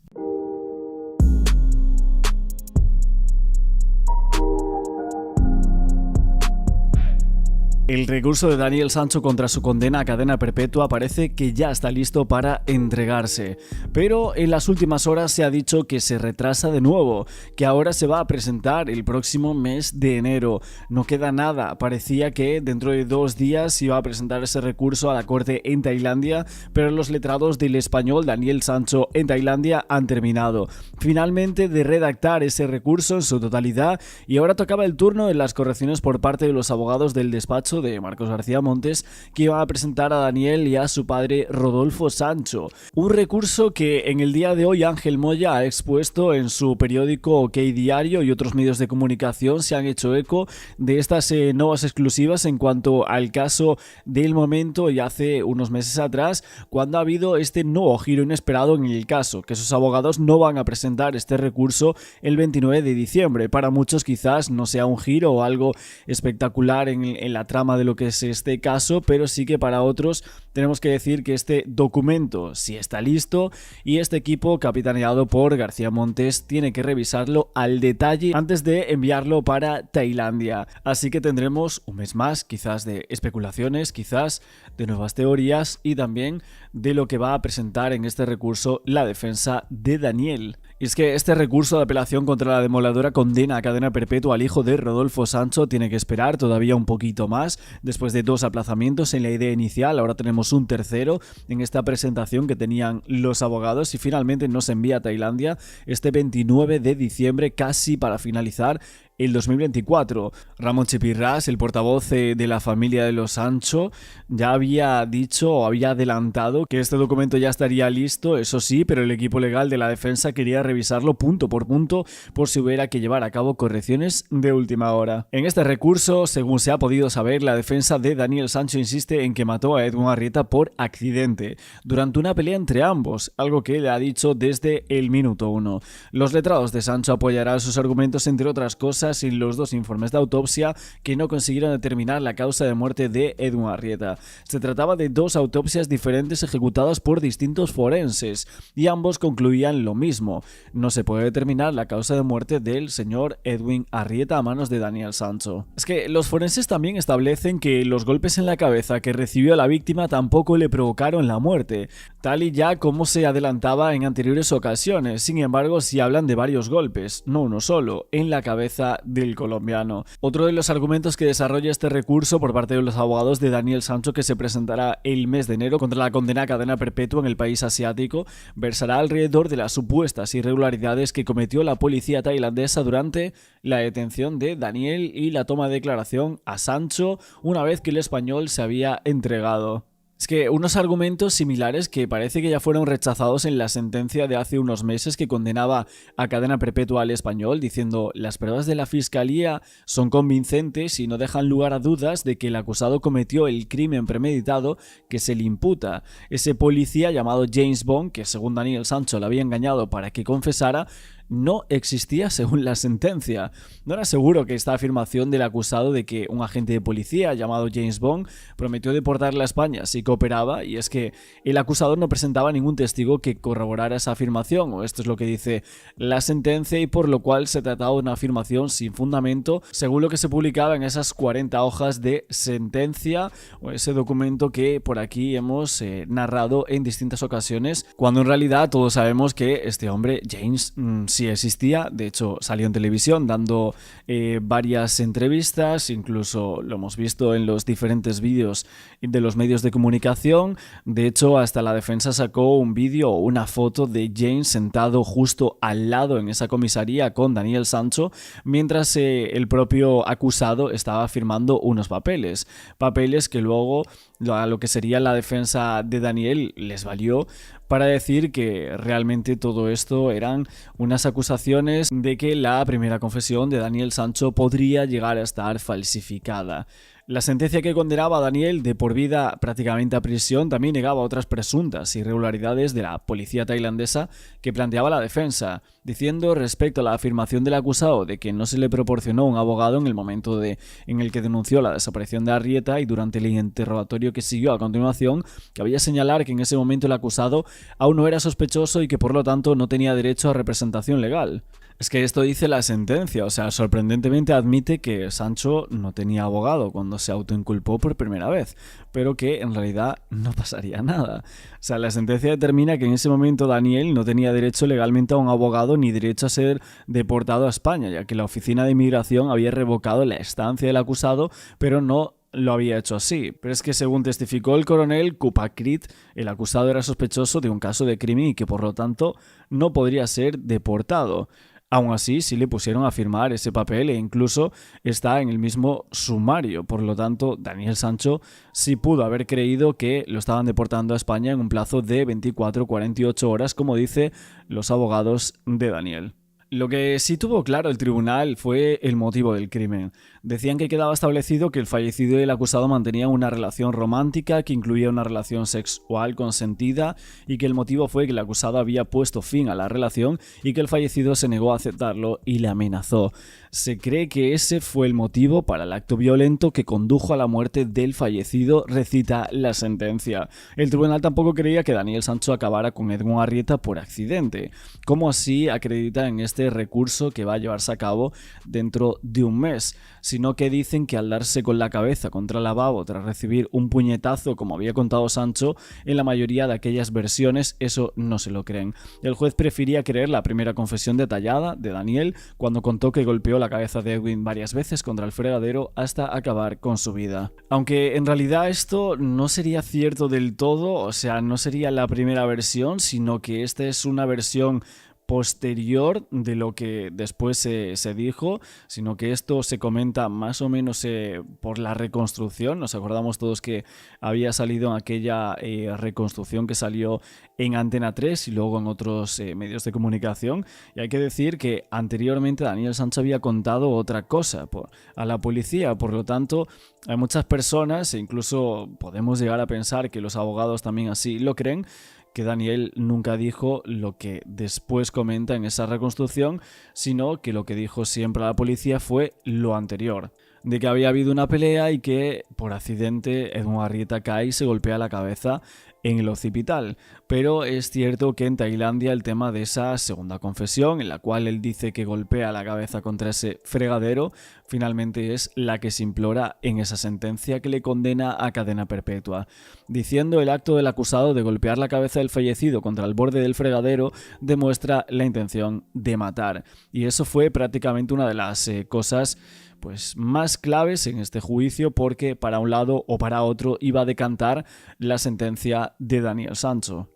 El recurso de Daniel Sancho contra su condena a cadena perpetua parece que ya está listo para entregarse, pero en las últimas horas se ha dicho que se retrasa de nuevo, que ahora se va a presentar el próximo mes de enero. No queda nada, parecía que dentro de 2 días iba a presentar ese recurso a la corte en Tailandia, pero los letrados del español Daniel Sancho en Tailandia han terminado finalmente de redactar ese recurso en su totalidad, y ahora tocaba el turno en las correcciones por parte de los abogados del despacho de Marcos García Montes, que iban a presentar a Daniel y a su padre Rodolfo Sancho. Un recurso que en el día de hoy Ángel Moya ha expuesto en su periódico OK Diario, y otros medios de comunicación se han hecho eco de estas nuevas exclusivas en cuanto al caso del momento, y hace unos meses atrás, cuando ha habido este nuevo giro inesperado en el caso, que sus abogados no van a presentar este recurso el 29 de diciembre. Para muchos quizás no sea un giro o algo espectacular en la trama de lo que es este caso, pero sí que para otros tenemos que decir que este documento sí está listo, y este equipo capitaneado por García Montes tiene que revisarlo al detalle antes de enviarlo para Tailandia. Así que tendremos un mes más, quizás de especulaciones, quizás de nuevas teorías, y también de lo que va a presentar en este recurso la defensa de Daniel. Y es que este recurso de apelación contra la demoledora condena a cadena perpetua al hijo de Rodolfo Sancho tiene que esperar todavía un poquito más, después de 2 aplazamientos en la idea inicial. Ahora tenemos tenemos un tercero en esta presentación que tenían los abogados y finalmente nos envía a Tailandia este 29 de diciembre, casi para finalizar el 2024. Ramon Chipirras, el portavoz de la familia de los Sancho, ya había dicho o había adelantado que este documento ya estaría listo, eso sí, pero el equipo legal de la defensa quería revisarlo punto por punto por si hubiera que llevar a cabo correcciones de última hora. En este recurso, según se ha podido saber, la defensa de Daniel Sancho insiste en que mató a Edwin Arrieta por accidente, durante una pelea entre ambos, algo que él ha dicho desde el minuto 1. Los letrados de Sancho apoyarán sus argumentos, entre otras cosas, en los dos informes de autopsia que no consiguieron determinar la causa de muerte de Edwin Arrieta. Se trataba de dos autopsias diferentes ejecutadas por distintos forenses y ambos concluían lo mismo: no se puede determinar la causa de muerte del señor Edwin Arrieta a manos de Daniel Sancho. Es que los forenses también establecen que los golpes en la cabeza que recibió la víctima tampoco le provocaron la muerte, tal y ya como se adelantaba en anteriores ocasiones. Sin embargo, sí hablan de varios golpes, no uno solo, en la cabeza del colombiano. Otro de los argumentos que desarrolla este recurso por parte de los abogados de Daniel Sancho, que se presentará el mes de enero contra la condena a cadena perpetua en el país asiático, versará alrededor de las supuestas irregularidades que cometió la policía tailandesa durante la detención de Daniel y la toma de declaración a Sancho una vez que el español se había entregado. Es que unos argumentos similares que parece que ya fueron rechazados en la sentencia de hace unos meses que condenaba a cadena perpetua al español, diciendo: las pruebas de la fiscalía son convincentes y no dejan lugar a dudas de que el acusado cometió el crimen premeditado que se le imputa. Ese policía llamado James Bond, que según Daniel Sancho le había engañado para que confesara, no existía según la sentencia. No era seguro que esta afirmación del acusado de que un agente de policía llamado James Bond prometió deportarle a España si cooperaba, y es que el acusador no presentaba ningún testigo que corroborara esa afirmación, o esto es lo que dice la sentencia, y por lo cual se trataba de una afirmación sin fundamento, según lo que se publicaba en esas 40 hojas de sentencia, o ese documento que por aquí hemos narrado en distintas ocasiones, cuando en realidad todos sabemos que este hombre, James, sí existía. De hecho, salió en televisión dando varias entrevistas, incluso lo hemos visto en los diferentes vídeos de los medios de comunicación. De hecho, hasta la defensa sacó un vídeo o una foto de James sentado justo al lado en esa comisaría con Daniel Sancho, mientras el propio acusado estaba firmando unos papeles que luego a lo que sería la defensa de Daniel les valió para decir que realmente todo esto eran unas acusaciones de que la primera confesión de Daniel Sancho podría llegar a estar falsificada. La sentencia que condenaba a Daniel de por vida prácticamente a prisión también negaba otras presuntas irregularidades de la policía tailandesa que planteaba la defensa, diciendo respecto a la afirmación del acusado de que no se le proporcionó un abogado en el momento en el que denunció la desaparición de Arrieta y durante el interrogatorio que siguió a continuación, cabía señalar que en ese momento el acusado aún no era sospechoso y que por lo tanto no tenía derecho a representación legal. Es que esto dice la sentencia, o sea, sorprendentemente admite que Sancho no tenía abogado cuando se autoinculpó por primera vez, pero que en realidad no pasaría nada. O sea, la sentencia determina que en ese momento Daniel no tenía derecho legalmente a un abogado ni derecho a ser deportado a España, ya que la Oficina de Inmigración había revocado la estancia del acusado, pero no lo había hecho así. Pero es que según testificó el coronel Kupakrit, el acusado era sospechoso de un caso de crimen y que por lo tanto no podría ser deportado. Aún así, sí le pusieron a firmar ese papel e incluso está en el mismo sumario. Por lo tanto, Daniel Sancho sí pudo haber creído que lo estaban deportando a España en un plazo de 24-48 horas, como dice los abogados de Daniel. Lo que sí tuvo claro el tribunal fue el motivo del crimen. Decían que quedaba establecido que el fallecido y el acusado mantenían una relación romántica que incluía una relación sexual consentida y que el motivo fue que el acusado había puesto fin a la relación y que el fallecido se negó a aceptarlo y le amenazó. Se cree que ese fue el motivo para el acto violento que condujo a la muerte del fallecido, recita la sentencia. El tribunal tampoco creía que Daniel Sancho acabara con Edwin Arrieta por accidente, como así acredita en este este recurso que va a llevarse a cabo dentro de un mes, sino que dicen que al darse con la cabeza contra el lavabo tras recibir un puñetazo, como había contado Sancho, en la mayoría de aquellas versiones eso no se lo creen. El juez prefería creer la primera confesión detallada de Daniel cuando contó que golpeó la cabeza de Edwin varias veces contra el fregadero hasta acabar con su vida. Aunque en realidad esto no sería cierto del todo, o sea, no sería la primera versión, sino que esta es una versión posterior de lo que después se dijo, sino que esto se comenta más o menos por la reconstrucción. Nos acordamos todos que había salido en aquella reconstrucción que salió en Antena 3 y luego en otros medios de comunicación, y hay que decir que anteriormente Daniel Sancho había contado otra cosa a la policía. Por lo tanto, hay muchas personas, e incluso podemos llegar a pensar que los abogados también así lo creen, que Daniel nunca dijo lo que después comenta en esa reconstrucción, sino que lo que dijo siempre a la policía fue lo anterior, de que había habido una pelea y que por accidente Edwin Arrieta cae y se golpea la cabeza en el occipital. Pero es cierto que en Tailandia el tema de esa segunda confesión, en la cual él dice que golpea la cabeza contra ese fregadero, finalmente es la que se implora en esa sentencia que le condena a cadena perpetua, diciendo el acto del acusado de golpear la cabeza del fallecido contra el borde del fregadero demuestra la intención de matar. Y eso fue prácticamente una de las cosas más claves en este juicio, porque para un lado o para otro iba a decantar la sentencia de Daniel Sancho.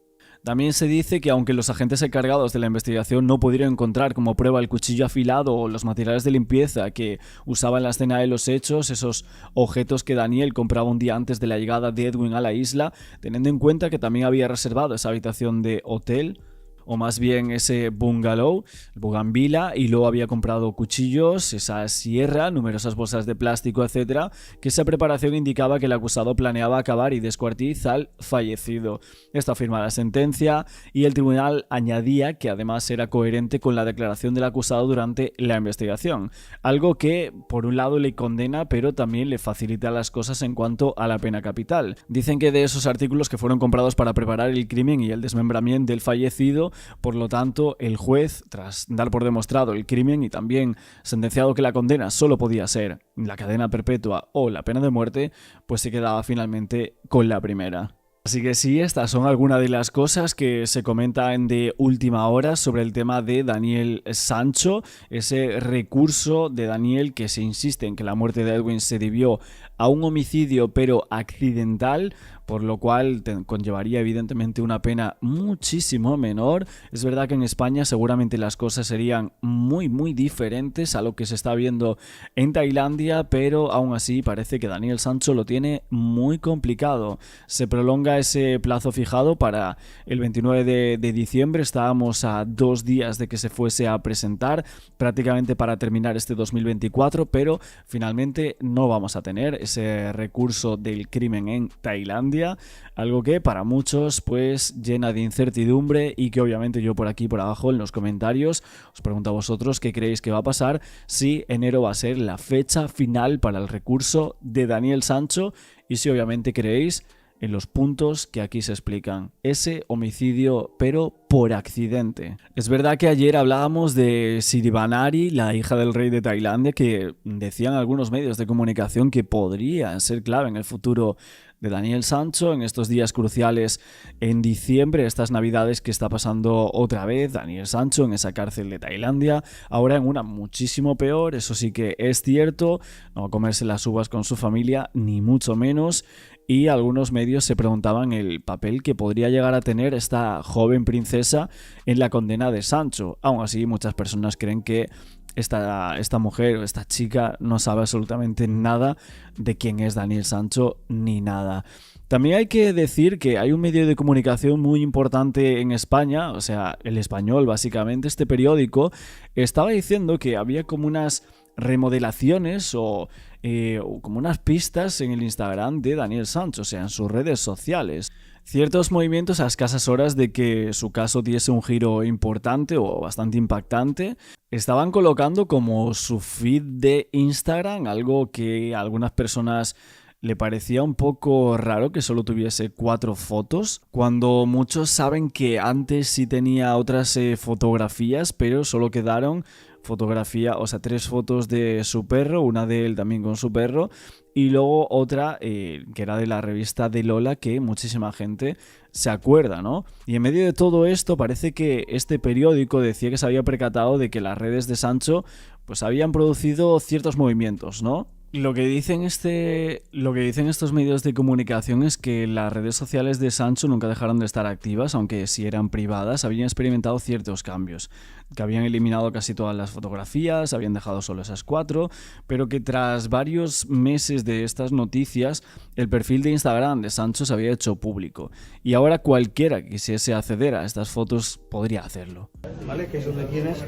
También se dice que aunque los agentes encargados de la investigación no pudieron encontrar como prueba el cuchillo afilado o los materiales de limpieza que usaba en la escena de los hechos, esos objetos que Daniel compraba un día antes de la llegada de Edwin a la isla, teniendo en cuenta que también había reservado esa habitación de hotel, o más bien ese bungalow, el Bougainvillea, y luego había comprado cuchillos, esa sierra, numerosas bolsas de plástico, etc., que esa preparación indicaba que el acusado planeaba acabar y descuartizar al fallecido. Esto afirma la sentencia, y el tribunal añadía que además era coherente con la declaración del acusado durante la investigación, algo que por un lado le condena, pero también le facilita las cosas en cuanto a la pena capital. Dicen que de esos artículos que fueron comprados para preparar el crimen y el desmembramiento del fallecido, por lo tanto, el juez, tras dar por demostrado el crimen y también sentenciado que la condena solo podía ser la cadena perpetua o la pena de muerte, pues se quedaba finalmente con la primera. Así que sí, estas son algunas de las cosas que se comentan de última hora sobre el tema de Daniel Sancho, ese recurso de Daniel que se insiste en que la muerte de Edwin se debió a un homicidio pero accidental, por lo cual conllevaría evidentemente una pena muchísimo menor. Es verdad que en España seguramente las cosas serían muy diferentes a lo que se está viendo en Tailandia, pero aún así parece que Daniel Sancho lo tiene muy complicado. Se prolonga ese plazo fijado para el 29 de diciembre, estábamos a 2 días de que se fuese a presentar, prácticamente para terminar este 2024, pero finalmente no vamos a tener ese recurso del crimen en Tailandia, algo que para muchos pues llena de incertidumbre, y que obviamente yo por aquí por abajo en los comentarios os pregunto a vosotros qué creéis que va a pasar, si enero va a ser la fecha final para el recurso de Daniel Sancho, y si obviamente creéis en los puntos que aquí se explican. Ese homicidio, pero por accidente. Es verdad que ayer hablábamos de Sirivanari, la hija del rey de Tailandia, que decían algunos medios de comunicación que podría ser clave en el futuro de Daniel Sancho en estos días cruciales en diciembre, estas navidades que está pasando otra vez Daniel Sancho en esa cárcel de Tailandia, ahora en una muchísimo peor. Eso sí que es cierto, no va a comerse las uvas con su familia, ni mucho menos, y algunos medios se preguntaban el papel que podría llegar a tener esta joven princesa en la condena de Sancho. Aún así, muchas personas creen que esta mujer o esta chica no sabe absolutamente nada de quién es Daniel Sancho ni nada. También hay que decir que hay un medio de comunicación muy importante en España, o sea, El Español básicamente, este periódico, estaba diciendo que había como unas remodelaciones o como unas pistas en el Instagram de Daniel Sancho, o sea, en sus redes sociales. Ciertos movimientos a escasas horas de que su caso diese un giro importante o bastante impactante, estaban colocando como su feed de Instagram, algo que algunas personas le parecía un poco raro que solo tuviese 4 fotos, cuando muchos saben que antes sí tenía otras fotografías, pero solo quedaron 3 fotos de su perro, una de él también con su perro, y luego otra que era de la revista de Lola, que muchísima gente se acuerda, ¿no? Y en medio de todo esto parece que este periódico decía que se había percatado de que las redes de Sancho pues habían producido ciertos movimientos, ¿no? Lo que dicen estos medios de comunicación es que las redes sociales de Sancho nunca dejaron de estar activas, aunque si eran privadas, habían experimentado ciertos cambios, que habían eliminado casi todas las fotografías, habían dejado solo esas 4, pero que tras varios meses de estas noticias, el perfil de Instagram de Sancho se había hecho público, y ahora cualquiera que quisiese acceder a estas fotos podría hacerlo. ¿Vale? Que es donde tienes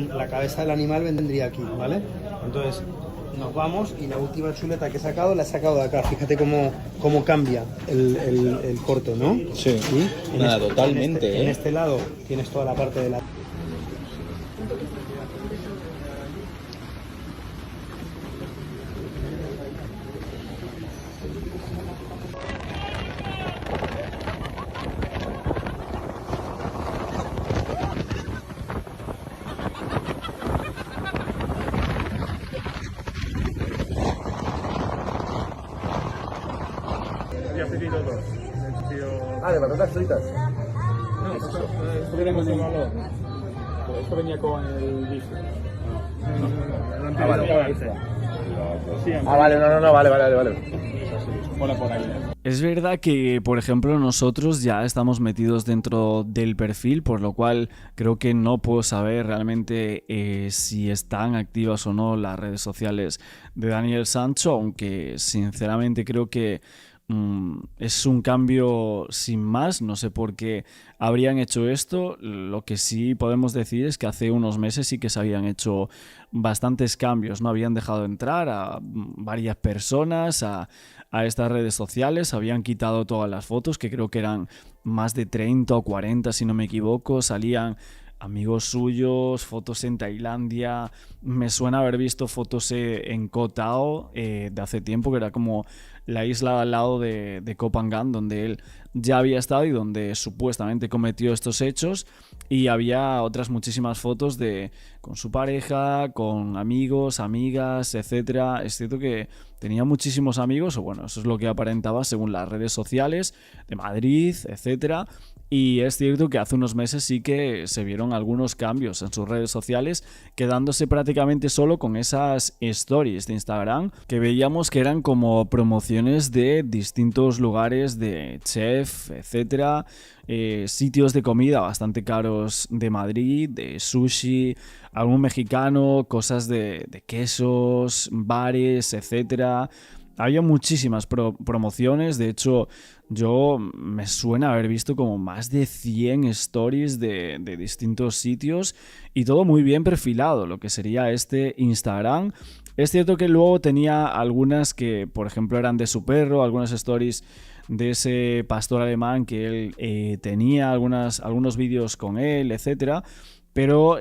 la cabeza del animal, vendría aquí, ¿vale? Entonces nos vamos y la última chuleta que he sacado la he sacado de acá. Fíjate cómo cambia el corto, ¿no? Sí, nada, totalmente. En este lado tienes toda la parte de la... Ah, de patatas fritas. No, esto viene con esto venía con el bife. Vale. Bueno, por ahí. Es verdad que, por ejemplo, nosotros ya estamos metidos dentro del perfil, por lo cual creo que no puedo saber realmente si están activas o no las redes sociales de Daniel Sancho, aunque sinceramente creo que es un cambio sin más, no sé por qué habrían hecho esto. Lo que sí podemos decir es que hace unos meses sí que se habían hecho bastantes cambios, ¿no? Habían dejado entrar a varias personas a estas redes sociales, habían quitado todas las fotos, que creo que eran más de 30 o 40 si no me equivoco, salían amigos suyos, fotos en Tailandia, me suena haber visto fotos en Koh Tao de hace tiempo, que era como la isla al lado de Koh Phangan, donde él ya había estado y donde supuestamente cometió estos hechos, y había otras muchísimas fotos con su pareja, con amigos, amigas, etcétera. Es cierto que tenía muchísimos amigos, o bueno, eso es lo que aparentaba según las redes sociales de Madrid, etcétera. Y es cierto que hace unos meses sí que se vieron algunos cambios en sus redes sociales, quedándose prácticamente solo con esas stories de Instagram que veíamos que eran como promociones de distintos lugares de chef, etcétera, sitios de comida bastante caros de Madrid, de sushi, algún mexicano, cosas de quesos, bares, etcétera. Había muchísimas promociones, de hecho yo me suena haber visto como más de 100 stories de distintos sitios, y todo muy bien perfilado, lo que sería este Instagram. Es cierto que luego tenía algunas que, por ejemplo, eran de su perro, algunas stories de ese pastor alemán que él tenía, algunos vídeos con él, etcétera. Pero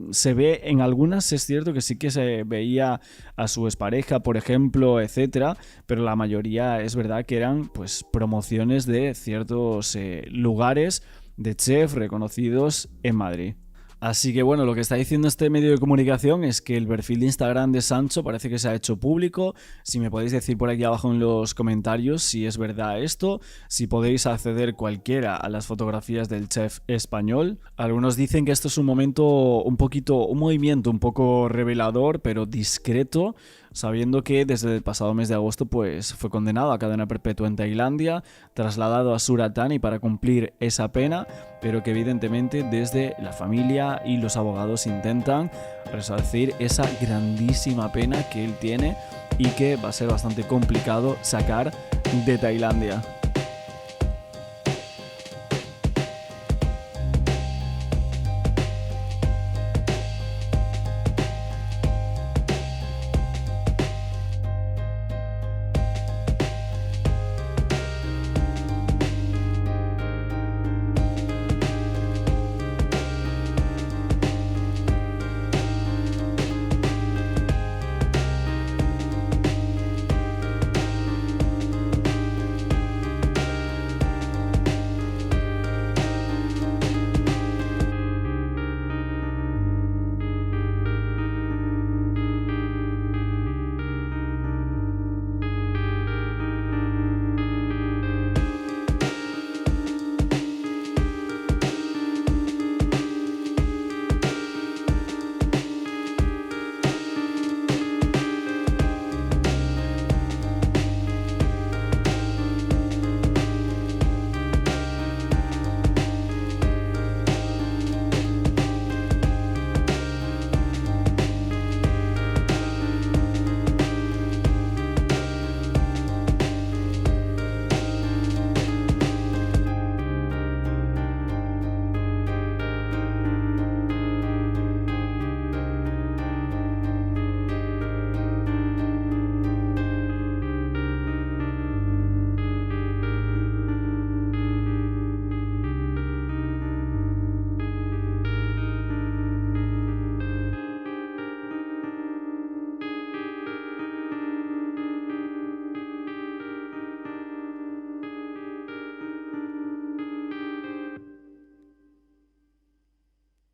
se ve en algunas, es cierto que sí que se veía a su expareja, por ejemplo, etcétera, pero la mayoría es verdad que eran pues promociones de ciertos lugares de chef reconocidos en Madrid. Así que bueno, lo que está diciendo este medio de comunicación es que el perfil de Instagram de Sancho parece que se ha hecho público. Si me podéis decir por aquí abajo en los comentarios si es verdad esto, si podéis acceder cualquiera a las fotografías del chef español. Algunos dicen que esto es un movimiento un poco revelador, pero discreto, sabiendo que desde el pasado mes de agosto pues fue condenado a cadena perpetua en Tailandia, trasladado a Suratani para cumplir esa pena, pero que evidentemente desde la familia y los abogados intentan resarcir esa grandísima pena que él tiene y que va a ser bastante complicado sacar de Tailandia.